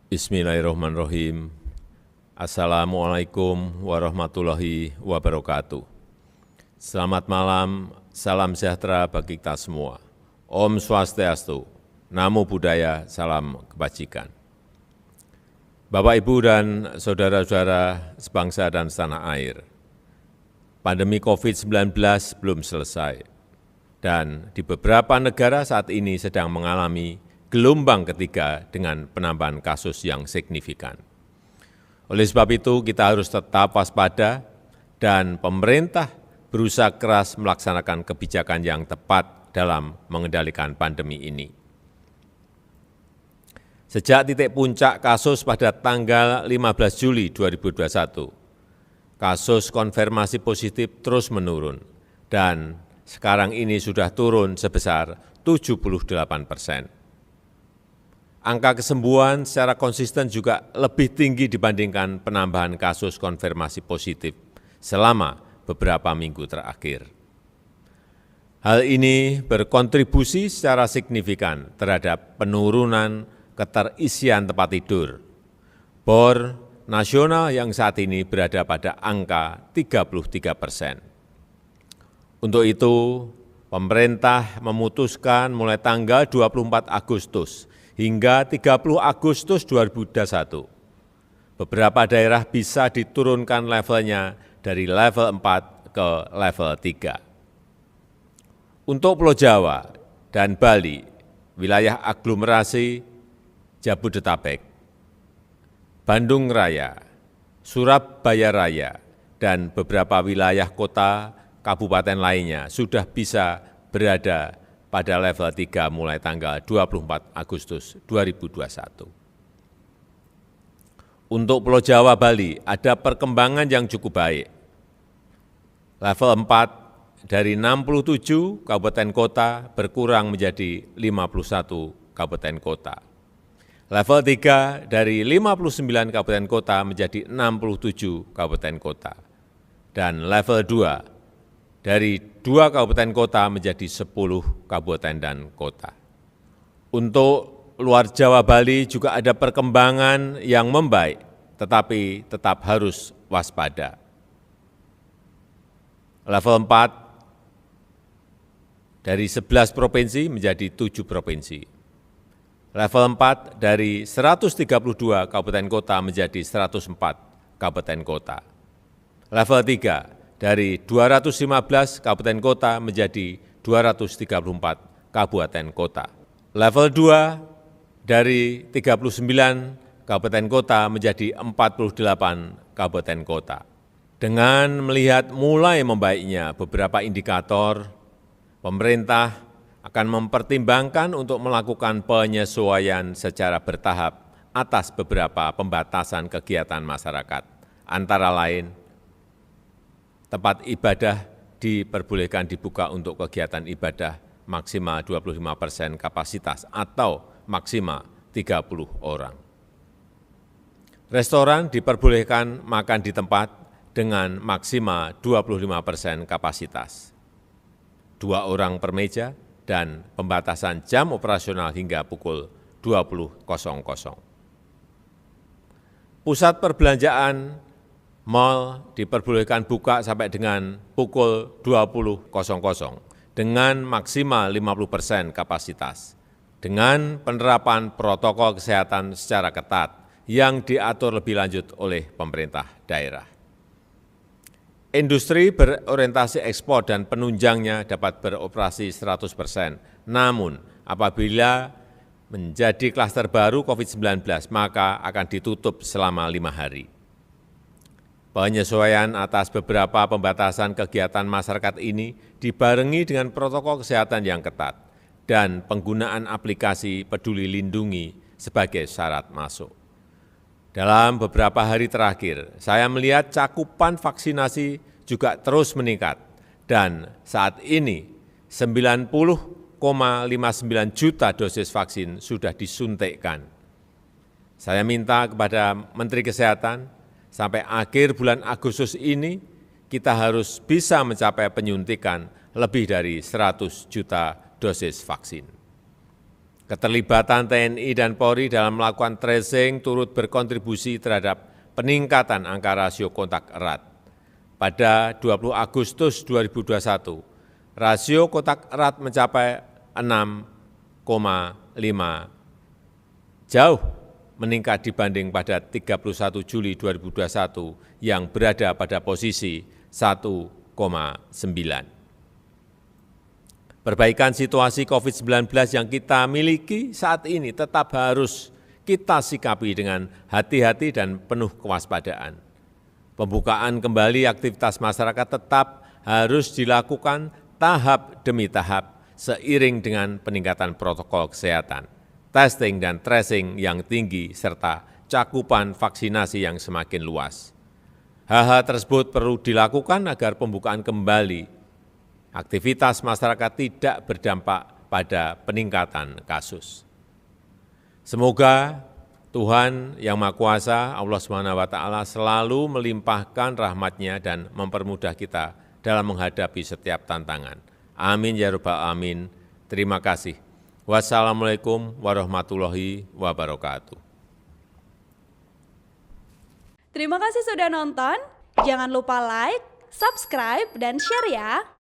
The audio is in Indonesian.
Bismillahirrahmanirrahim. Assalamualaikum warahmatullahi wabarakatuh. Selamat malam, salam sejahtera bagi kita semua. Om Swastiastu, Namo Buddhaya, salam kebajikan. Bapak, Ibu, dan saudara-saudara sebangsa dan setanah air, pandemi COVID-19 belum selesai, dan di beberapa negara saat ini sedang mengalami gelombang ketiga dengan penambahan kasus yang signifikan. Oleh sebab itu, kita harus tetap waspada dan pemerintah berusaha keras melaksanakan kebijakan yang tepat dalam mengendalikan pandemi ini. Sejak titik puncak kasus pada tanggal 15 Juli 2021, kasus konfirmasi positif terus menurun dan sekarang ini sudah turun sebesar 78%. Angka kesembuhan secara konsisten juga lebih tinggi dibandingkan penambahan kasus konfirmasi positif selama beberapa minggu terakhir. Hal ini berkontribusi secara signifikan terhadap penurunan keterisian tempat tidur. BOR nasional yang saat ini berada pada angka 33%. Untuk itu, pemerintah memutuskan mulai tanggal 24 Agustus hingga 30 Agustus 2021, beberapa daerah bisa diturunkan levelnya dari level 4 ke level 3. Untuk Pulau Jawa dan Bali, wilayah aglomerasi Jabodetabek, Bandung Raya, Surabaya Raya, dan beberapa wilayah kota kabupaten lainnya sudah bisa berada pada level 3 mulai tanggal 24 Agustus 2021. Untuk Pulau Jawa Bali ada perkembangan yang cukup baik. Level 4 dari 67 kabupaten kota berkurang menjadi 51 kabupaten kota. Level 3 dari 59 kabupaten kota menjadi 67 kabupaten kota. Dan level 2 dari 2 kabupaten kota menjadi 10 kabupaten dan kota. Untuk luar Jawa Bali juga ada perkembangan yang membaik, tetapi tetap harus waspada. Level 4 dari 11 provinsi menjadi 7 provinsi. Level 4 dari 132 kabupaten kota menjadi 104 kabupaten kota. Level 3 dari 215 kabupaten kota menjadi 234 kabupaten kota. Level 2 dari 39 kabupaten kota menjadi 48 kabupaten kota. Dengan melihat mulai membaiknya beberapa indikator, pemerintah akan mempertimbangkan untuk melakukan penyesuaian secara bertahap atas beberapa pembatasan kegiatan masyarakat, antara lain tempat ibadah diperbolehkan dibuka untuk kegiatan ibadah maksimal 25% kapasitas atau maksimal 30 orang. Restoran diperbolehkan makan di tempat dengan maksimal 25% kapasitas, 2 orang per meja, dan pembatasan jam operasional hingga pukul 20.00. Pusat perbelanjaan mal diperbolehkan buka sampai dengan pukul 20.00 dengan maksimal 50% kapasitas, dengan penerapan protokol kesehatan secara ketat yang diatur lebih lanjut oleh pemerintah daerah. Industri berorientasi ekspor dan penunjangnya dapat beroperasi 100%, namun apabila menjadi klaster baru COVID-19, maka akan ditutup selama 5 hari. Penyesuaian atas beberapa pembatasan kegiatan masyarakat ini dibarengi dengan protokol kesehatan yang ketat dan penggunaan aplikasi Peduli Lindungi sebagai syarat masuk. Dalam beberapa hari terakhir, saya melihat cakupan vaksinasi juga terus meningkat dan saat ini 90,59 juta dosis vaksin sudah disuntikkan. Saya minta kepada Menteri Kesehatan, sampai akhir bulan Agustus ini, kita harus bisa mencapai penyuntikan lebih dari 100 juta dosis vaksin. Keterlibatan TNI dan Polri dalam melakukan tracing turut berkontribusi terhadap peningkatan angka rasio kontak erat. Pada 20 Agustus 2021, rasio kontak erat mencapai 6,5, jauh meningkat dibanding pada 31 Juli 2021 yang berada pada posisi 1,9. Perbaikan situasi COVID-19 yang kita miliki saat ini tetap harus kita sikapi dengan hati-hati dan penuh kewaspadaan. Pembukaan kembali aktivitas masyarakat tetap harus dilakukan tahap demi tahap seiring dengan peningkatan protokol kesehatan, testing dan tracing yang tinggi, serta cakupan vaksinasi yang semakin luas. Hal-hal tersebut perlu dilakukan agar pembukaan kembali aktivitas masyarakat tidak berdampak pada peningkatan kasus. Semoga Tuhan Yang Maha Kuasa, Allah SWT selalu melimpahkan rahmat-Nya dan mempermudah kita dalam menghadapi setiap tantangan. Amin ya rabbal alamin. Terima kasih. Wassalamualaikum warahmatullahi wabarakatuh. Terima kasih sudah nonton. Jangan lupa like, subscribe, dan share ya.